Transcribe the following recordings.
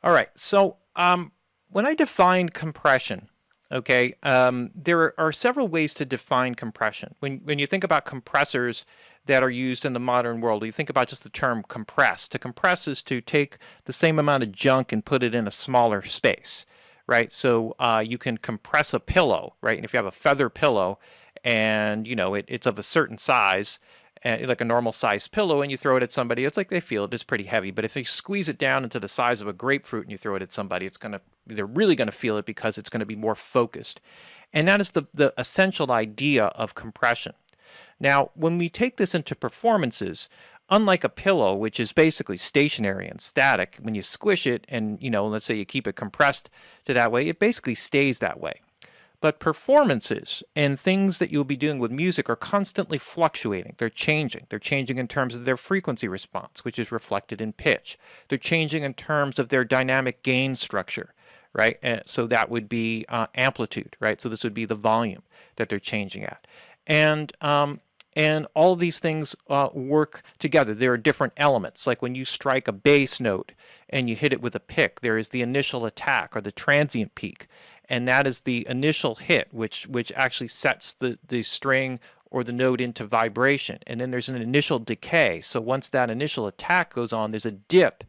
All right. So when I define compression, okay, there are several ways to define compression. When you think about compressors that are used in the modern world, you think about just the term compress. To compress is to take the same amount of junk and put it in a smaller space, right? So you can compress a pillow, right? And if you have a feather pillow and it's of a certain size, like a normal sized pillow, and you throw it at somebody, it's like they feel it is pretty heavy. But if you squeeze it down into the size of a grapefruit and you throw it at somebody, they're really gonna feel it because it's gonna be more focused. And that is the essential idea of compression. Now, when we take this into performances, unlike a pillow, which is basically stationary and static, when you squish it and let's say you keep it compressed to that way, it basically stays that way. But performances and things that you'll be doing with music are constantly fluctuating. They're changing. They're changing in terms of their frequency response, which is reflected in pitch. They're changing in terms of their dynamic gain structure, right? So that would be amplitude, right? So this would be the volume that they're changing at. And all these things work together. There are different elements. Like when you strike a bass note and you hit it with a pick, there is the initial attack or the transient peak. And that is the initial hit, which actually sets the string or the note into vibration. And then there's an initial decay. So once that initial attack goes on, there's a dip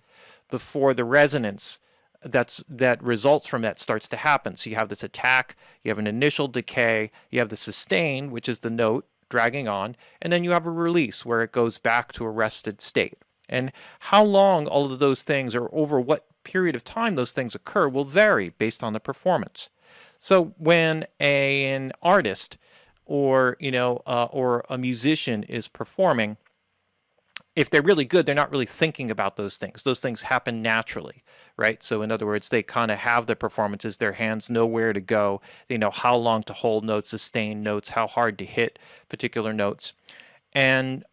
before the resonance that results from that starts to happen. So you have this attack, you have an initial decay, you have the sustain, which is the note dragging on, and then you have a release where it goes back to a rested state. And how long all of those things, or over what period of time those things occur, will vary based on the performance. So when an artist or a musician is performing, if they're really good, they're not really thinking about those things. Those things happen naturally, right? So in other words, they kind of have the performances. Their hands know where to go. They know how long to hold notes, sustain notes, how hard to hit particular notes. And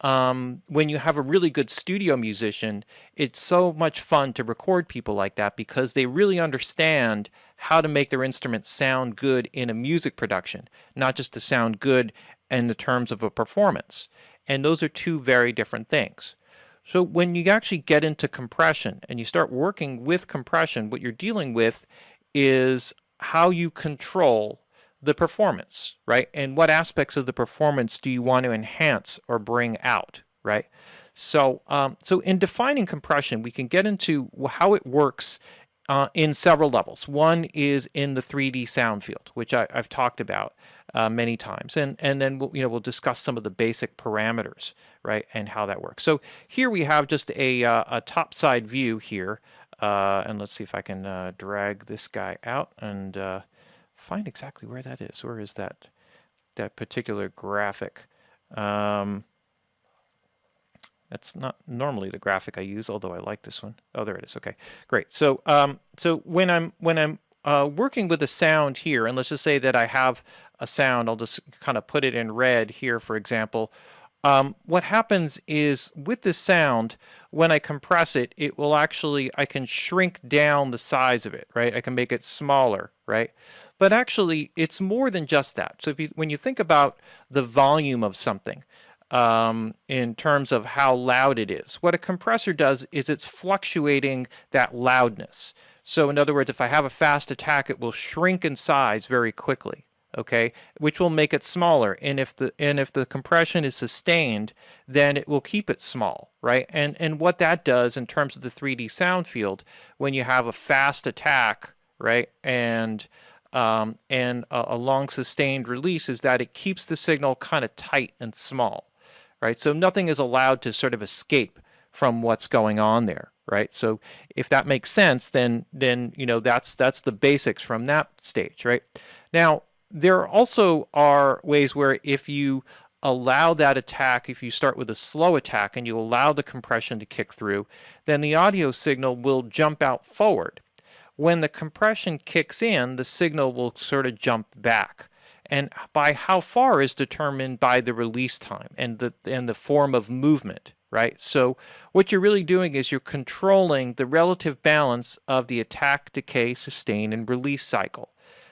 when you have a really good studio musician, it's so much fun to record people like that because they really understand how to make their instruments sound good in a music production, not just to sound good in the terms of a performance. And those are two very different things. So when you actually get into compression and you start working with compression, what you're dealing with is how you control the performance, right? And what aspects of the performance do you want to enhance or bring out, right? So in defining compression, we can get into how it works in several levels. One is in the 3D sound field, which I've talked about many times, and then we'll discuss some of the basic parameters, right, and how that works. So here we have just a top side view here, and let's see if I can drag this guy out and find exactly where that is. Where is that particular graphic? That's not normally the graphic I use, although I like this one. Oh, there it is. Okay, great. So when I'm working with a sound here, and let's just say that I have a sound, I'll just kind of put it in red here, for example. What happens is with this sound, when I compress it, I can shrink down the size of it, right? I can make it smaller, right? But actually, it's more than just that. So when you think about the volume of something, in terms of how loud it is, what a compressor does is it's fluctuating that loudness. So in other words, if I have a fast attack, it will shrink in size very quickly, okay, which will make it smaller. And if the compression is sustained, then it will keep it small, right? And what that does in terms of the 3D sound field, when you have a fast attack, right, and a long sustained release, is that it keeps the signal kind of tight and small, right? So nothing is allowed to sort of escape from what's going on there, right? So if that makes sense, then that's the basics from that stage, right? Now, there also are ways where if you allow that attack, if you start with a slow attack and you allow the compression to kick through, then the audio signal will jump out forward. When the compression kicks in, the signal will sort of jump back. And by how far is determined by the release time and the form of movement, right? So what you're really doing is you're controlling the relative balance of the attack, decay, sustain, and release cycle.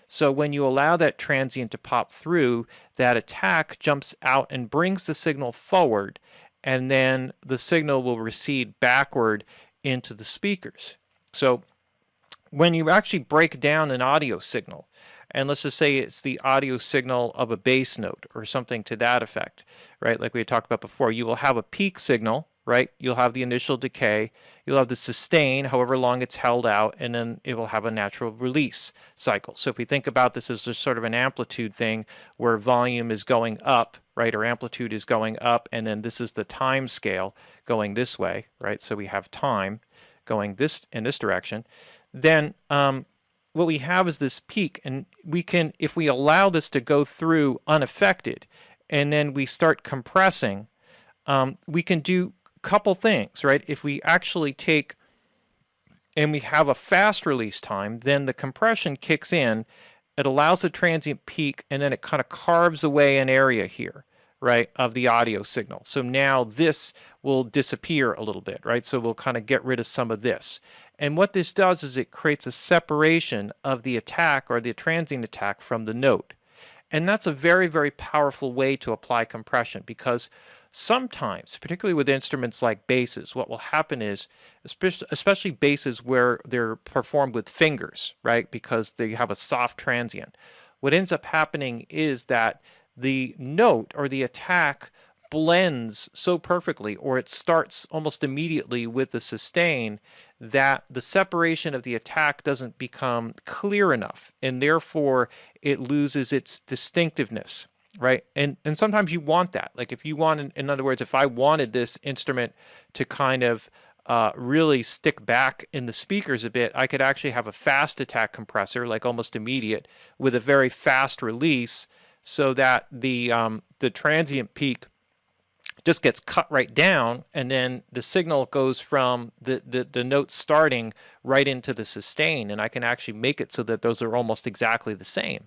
So when you allow that transient to pop through, that attack jumps out and brings the signal forward, and then the signal will recede backward into the speakers. So when you actually break down an audio signal, and let's just say it's the audio signal of a bass note or something to that effect, right? Like we had talked about before, you will have a peak signal, right? You'll have the initial decay, you'll have the sustain, however long it's held out, and then it will have a natural release cycle. So if we think about this as just sort of an amplitude thing where volume is going up, right, or amplitude is going up, and then this is the time scale going this way, right? So we have time going this in this direction. Then what we have is this peak, and we can, if we allow this to go through unaffected, and then we start compressing, we can do a couple things, right? If we actually take and we have a fast release time, then the compression kicks in, it allows the transient peak, and then it kind of carves away an area here, right, of the audio signal. So now this will disappear a little bit, right? So we'll kind of get rid of some of this. And what this does is it creates a separation of the attack or the transient attack from the note. And that's a very, very powerful way to apply compression, because sometimes, particularly with instruments like basses, what will happen is, especially basses where they're performed with fingers, right, because they have a soft transient, what ends up happening is that the note or the attack blends so perfectly, or it starts almost immediately with the sustain, that the separation of the attack doesn't become clear enough, and therefore it loses its distinctiveness, right? And sometimes you want that. Like if you want, in other words, if I wanted this instrument to kind of really stick back in the speakers a bit, I could actually have a fast attack compressor, like almost immediate, with a very fast release, so that the transient peak just gets cut right down, and then the signal goes from the note starting right into the sustain, and I can actually make it so that those are almost exactly the same.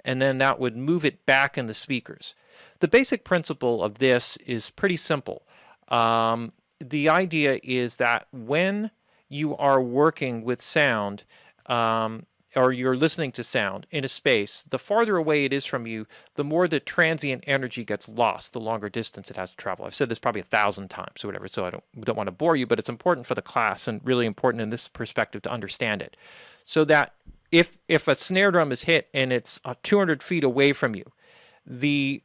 And then that would move it back in the speakers. The basic principle of this is pretty simple. The idea is that when you are working with sound, or you're listening to sound in a space, the farther away it is from you, the more the transient energy gets lost, the longer distance it has to travel. I've said this probably 1,000 times or whatever, so I don't want to bore you, but it's important for the class and really important in this perspective to understand it. So that if a snare drum is hit and it's 200 feet away from you, the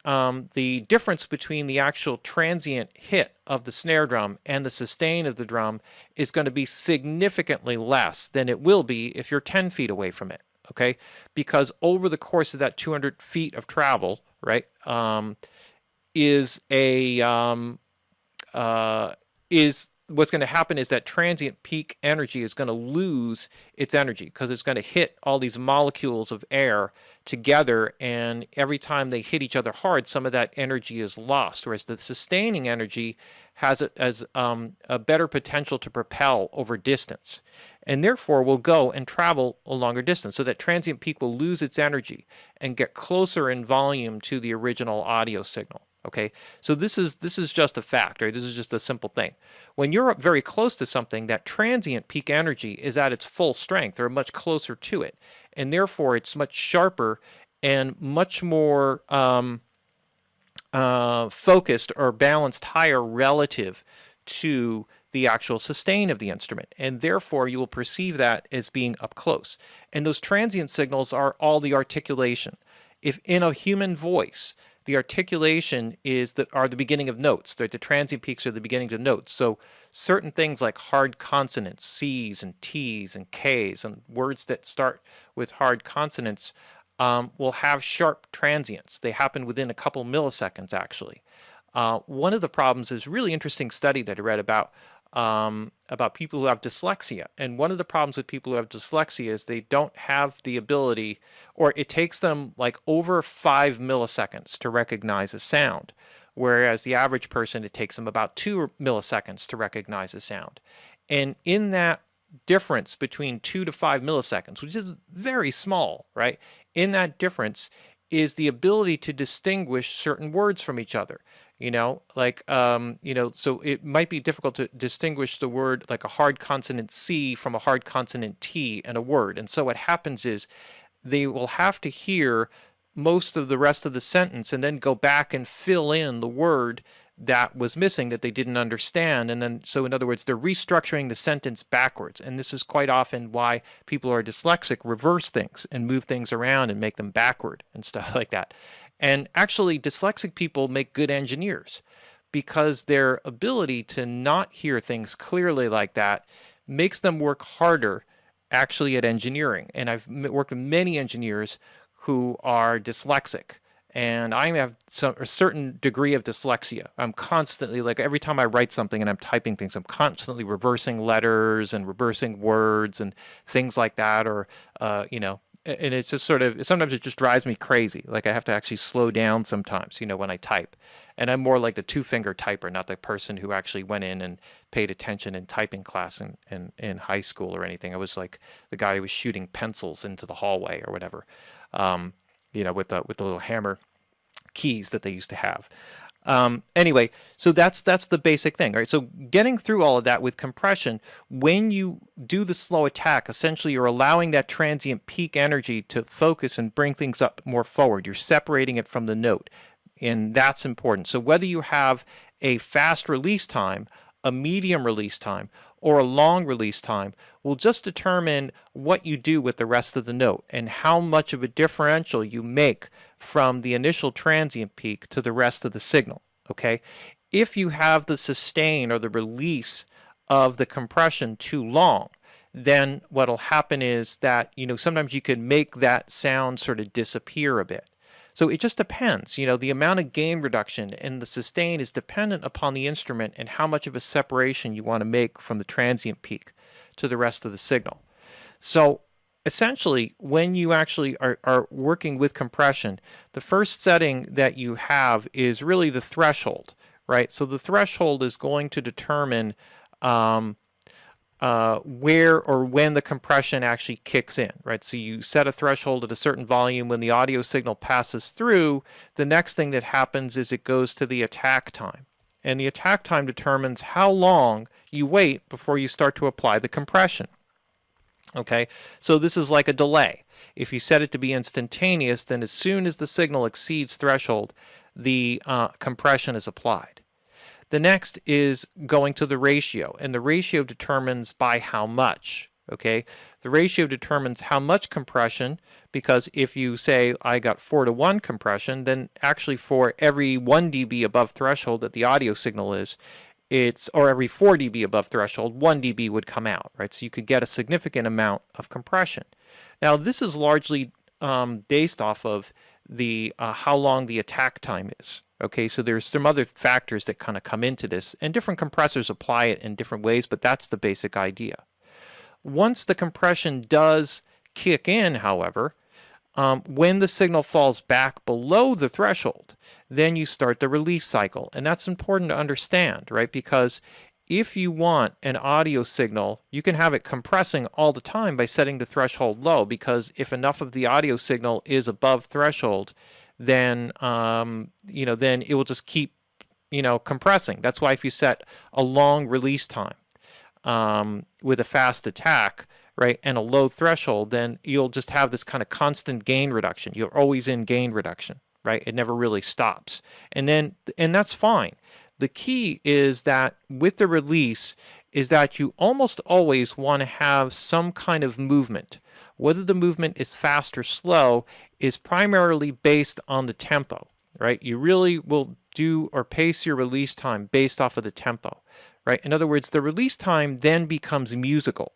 difference between the actual transient hit of the snare drum and the sustain of the drum is going to be significantly less than it will be if you're 10 feet away from it, okay? Because over the course of that 200 feet of travel, right, is what's going to happen is that transient peak energy is going to lose its energy, because it's going to hit all these molecules of air together, and every time they hit each other hard, some of that energy is lost, whereas the sustaining energy has a better potential to propel over distance, and therefore will go and travel a longer distance, so that transient peak will lose its energy and get closer in volume to the original audio signal. Okay, so this is just a fact, right? This is just a simple thing. When you're up very close to something, that transient peak energy is at its full strength, or much closer to it, and therefore it's much sharper and much more focused or balanced higher relative to the actual sustain of the instrument, and therefore you will perceive that as being up close. And those transient signals are all the articulation. If in a human voice, the articulation are the beginning of notes. The transient peaks are the beginnings of notes. So certain things like hard consonants, C's and T's and K's, and words that start with hard consonants will have sharp transients. They happen within a couple milliseconds, actually. One of the problems is a really interesting study that I read about people who have dyslexia. And one of the problems with people who have dyslexia is they don't have the ability, or it takes them like over 5 milliseconds to recognize a sound, whereas the average person, it takes them about 2 milliseconds to recognize a sound. And in that difference between 2 to 5 milliseconds, which is very small, right? In that difference is the ability to distinguish certain words from each other. Like, so it might be difficult to distinguish the word like a hard consonant C from a hard consonant T in a word. And so what happens is they will have to hear most of the rest of the sentence and then go back and fill in the word that was missing that they didn't understand. And then, so in other words, they're restructuring the sentence backwards. And this is quite often why people who are dyslexic reverse things and move things around and make them backward and stuff like that. And actually, dyslexic people make good engineers because their ability to not hear things clearly like that makes them work harder actually at engineering. And I've worked with many engineers who are dyslexic, and I have a certain degree of dyslexia. I'm constantly, like, every time I write something and I'm typing things, I'm constantly reversing letters and reversing words and things like that, or and it's just sort of, sometimes it just drives me crazy. Like, I have to actually slow down sometimes, when I type. And I'm more like the two-finger typer, not the person who actually went in and paid attention in typing class in high school or anything. I was like the guy who was shooting pencils into the hallway or whatever, with the little hammer keys that they used to have. Anyway, so that's the basic thing, right? So getting through all of that with compression, when you do the slow attack, essentially you're allowing that transient peak energy to focus and bring things up more forward. You're separating it from the note, and that's important. So whether you have a fast release time, a medium release time, or a long release time will just determine what you do with the rest of the note and how much of a differential you make from the initial transient peak to the rest of the signal, okay? If you have the sustain or the release of the compression too long, then what'll happen is that, sometimes you can make that sound sort of disappear a bit. So it just depends. The amount of gain reduction in the sustain is dependent upon the instrument and how much of a separation you want to make from the transient peak to the rest of the signal. So essentially, when you actually are working with compression, the first setting that you have is really the threshold, right? So the threshold is going to determine where or when the compression actually kicks in, right? So you set a threshold at a certain volume. When the audio signal passes through, the next thing that happens is it goes to the attack time. And the attack time determines how long you wait before you start to apply the compression. Okay, so this is like a delay. If you set it to be instantaneous, then as soon as the signal exceeds threshold, the compression is applied. The next is going to the ratio, and the ratio determines by how much, okay? The ratio determines how much compression, because if you say I got 4:1 compression, then actually for every 1 dB above threshold that the audio signal is, or every 4 dB above threshold, 1 dB would come out, right? So you could get a significant amount of compression. Now, this is largely based off of the how long the attack time is. Okay, so there's some other factors that kind of come into this, and different compressors apply it in different ways, but that's the basic idea. Once the compression does kick in, however, when the signal falls back below the threshold, then you start the release cycle. And that's important to understand, right? Because if you want an audio signal, you can have it compressing all the time by setting the threshold low, because if enough of the audio signal is above threshold, then then it will just keep compressing. That's why if you set a long release time with a fast attack, right, and a low threshold, then you'll just have this kind of constant gain reduction. You're always in gain reduction, right? It never really stops. And that's fine. The key is that with the release is that you almost always want to have some kind of movement. Whether the movement is fast or slow is primarily based on the tempo, right? You really will do or pace your release time based off of the tempo, right? In other words, the release time then becomes musical.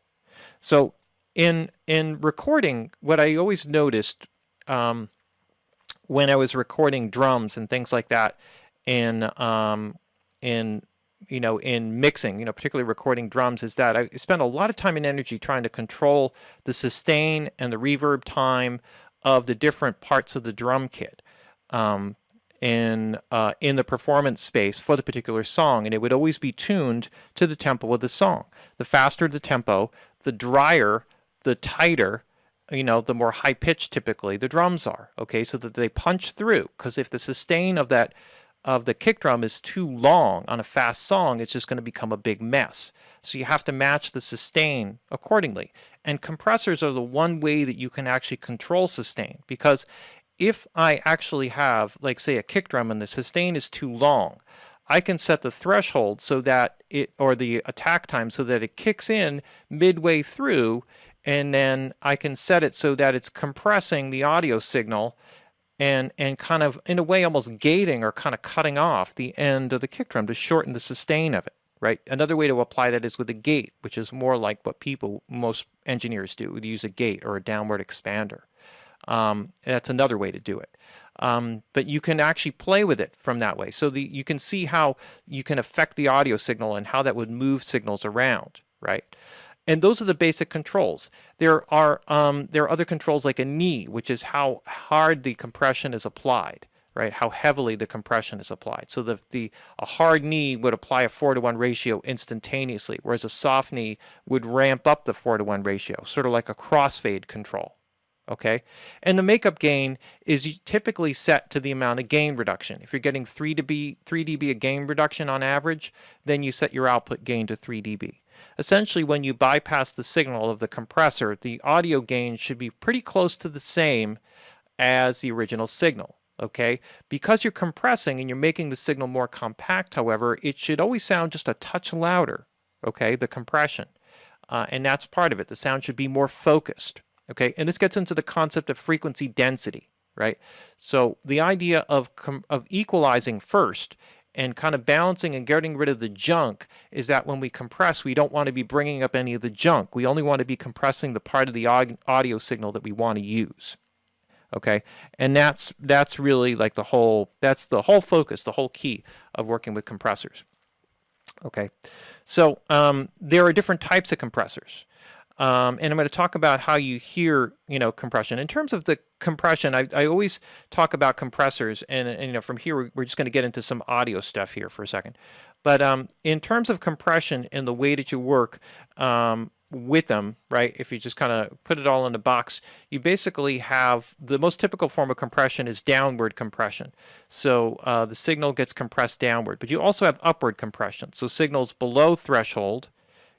So in recording, what I always noticed when I was recording drums and things like that in mixing, particularly recording drums, is that I spend a lot of time and energy trying to control the sustain and the reverb time of the different parts of the drum kit in the performance space for the particular song, and it would always be tuned to the tempo of the song. The faster the tempo, the drier, the tighter, the more high pitched typically the drums are, okay, so that they punch through. Because if the sustain of the kick drum is too long on a fast song, it's just going to become a big mess. So you have to match the sustain accordingly. And compressors are the one way that you can actually control sustain, because if I actually have, like, say, a kick drum and the sustain is too long, I can set the threshold so that it, or the attack time, so that it kicks in midway through, and then I can set it so that it's compressing the audio signal and kind of, in a way, almost gating or kind of cutting off the end of the kick drum to shorten the sustain of it, right? Another way to apply that is with a gate, which is more like what most engineers do. They use a gate or a downward expander. That's another way to do it. But you can actually play with it from that way. So you can see how you can affect the audio signal and how that would move signals around, right? And those are the basic controls. There are other controls like a knee, which is how hard the compression is applied, right? How heavily the compression is applied. So a hard knee would apply a 4-to-1 ratio instantaneously, whereas a soft knee would ramp up the 4-to-1 ratio, sort of like a crossfade control. Okay, and the makeup gain is typically set to the amount of gain reduction. If you're getting 3 dB of gain reduction on average, then you set your output gain to 3 dB. Essentially, when you bypass the signal of the compressor, the audio gain should be pretty close to the same as the original signal. Okay, because you're compressing and you're making the signal more compact, however, it should always sound just a touch louder. Okay, the compression, and that's part of it. The sound should be more focused. Okay, and this gets into the concept of frequency density, right? So the idea of equalizing first and kind of balancing and getting rid of the junk is that when we compress, we don't want to be bringing up any of the junk. We only want to be compressing the part of the audio signal that we want to use. Okay, and that's really like the whole focus, the whole key of working with compressors. Okay, so there are different types of compressors. And I'm going to talk about how you hear, compression. In terms of the compression, I always talk about compressors, and from here we're just going to get into some audio stuff here for a second. But in terms of compression and the way that you work with them, right? If you just kind of put it all in a box, you basically have the most typical form of compression is downward compression. So the signal gets compressed downward, but you also have upward compression. So signals below threshold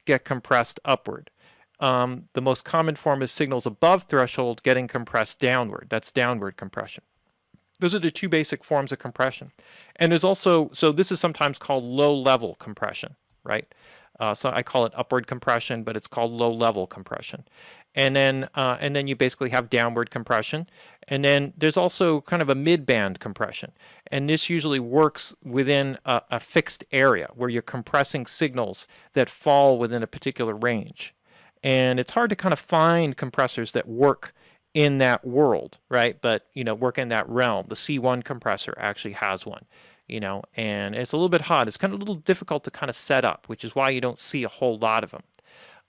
get compressed upward. The most common form is signals above threshold getting compressed downward. That's downward compression. Those are the two basic forms of compression. And there's also, so this is sometimes called low-level compression, right? So I call it upward compression, but it's called low-level compression. And then you basically have downward compression. And then there's also kind of a mid-band compression. And this usually works within a fixed area where you're compressing signals that fall within a particular range. And it's hard to kind of find compressors that work in that world, right? But, work in that realm. The C1 compressor actually has one, and it's a little bit hot. It's kind of a little difficult to kind of set up, which is why you don't see a whole lot of them.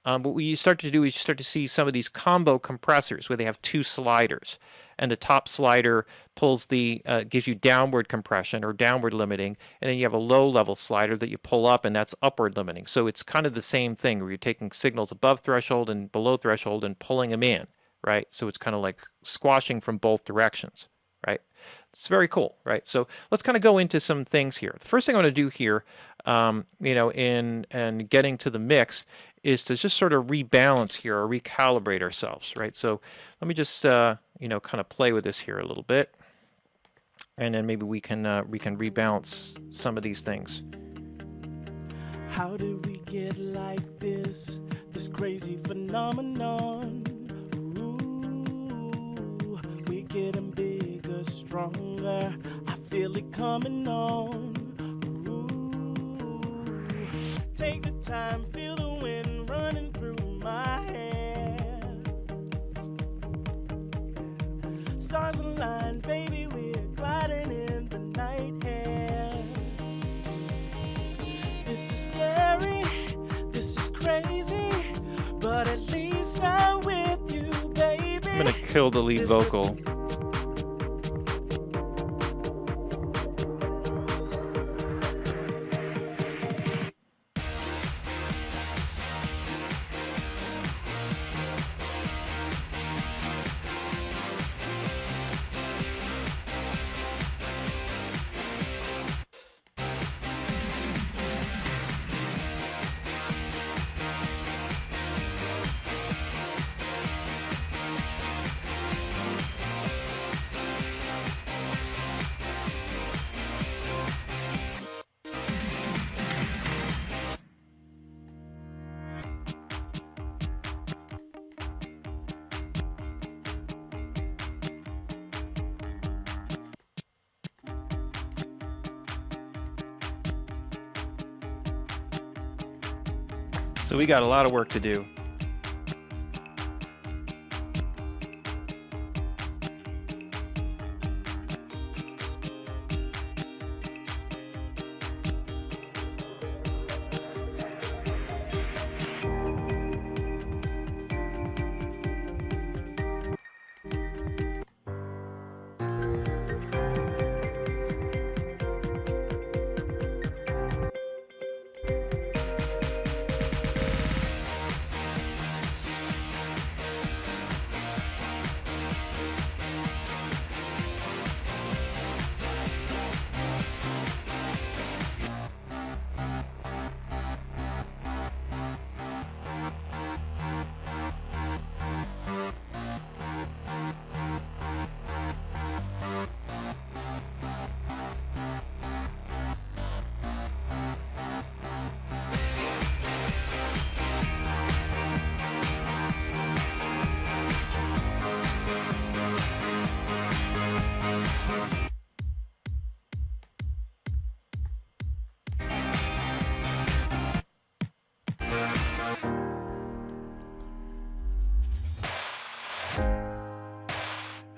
But what you start to do is you start to see some of these combo compressors where they have two sliders, and the top slider pulls gives you downward compression or downward limiting, and then you have a low-level slider that you pull up, and that's upward limiting. So it's kind of the same thing where you're taking signals above threshold and below threshold and pulling them in, right? So it's kind of like squashing from both directions, right? It's very cool, right? So let's kind of go into some things here. The first thing I want to do here, in getting to the mix, is to just sort of rebalance here or recalibrate ourselves, right? So let me just kind of play with this here a little bit, and then maybe we can rebalance some of these things. How did we get like this crazy phenomenon? Ooh, we're getting bigger, stronger. I feel it coming on. Ooh, take the time, feel the wind running through my hair. Stars align, baby, we're gliding in the night air. This is scary, this is crazy, but at least I'm with you, baby. I'm gonna kill the lead vocal. So we got a lot of work to do.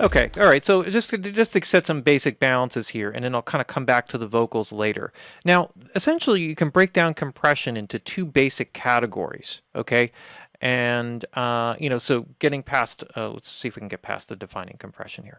Okay, all right, so just to set some basic balances here, and then I'll kind of come back to the vocals later. Now, essentially, you can break down compression into two basic categories, okay? And, so getting past, let's see if we can get past the defining compression here.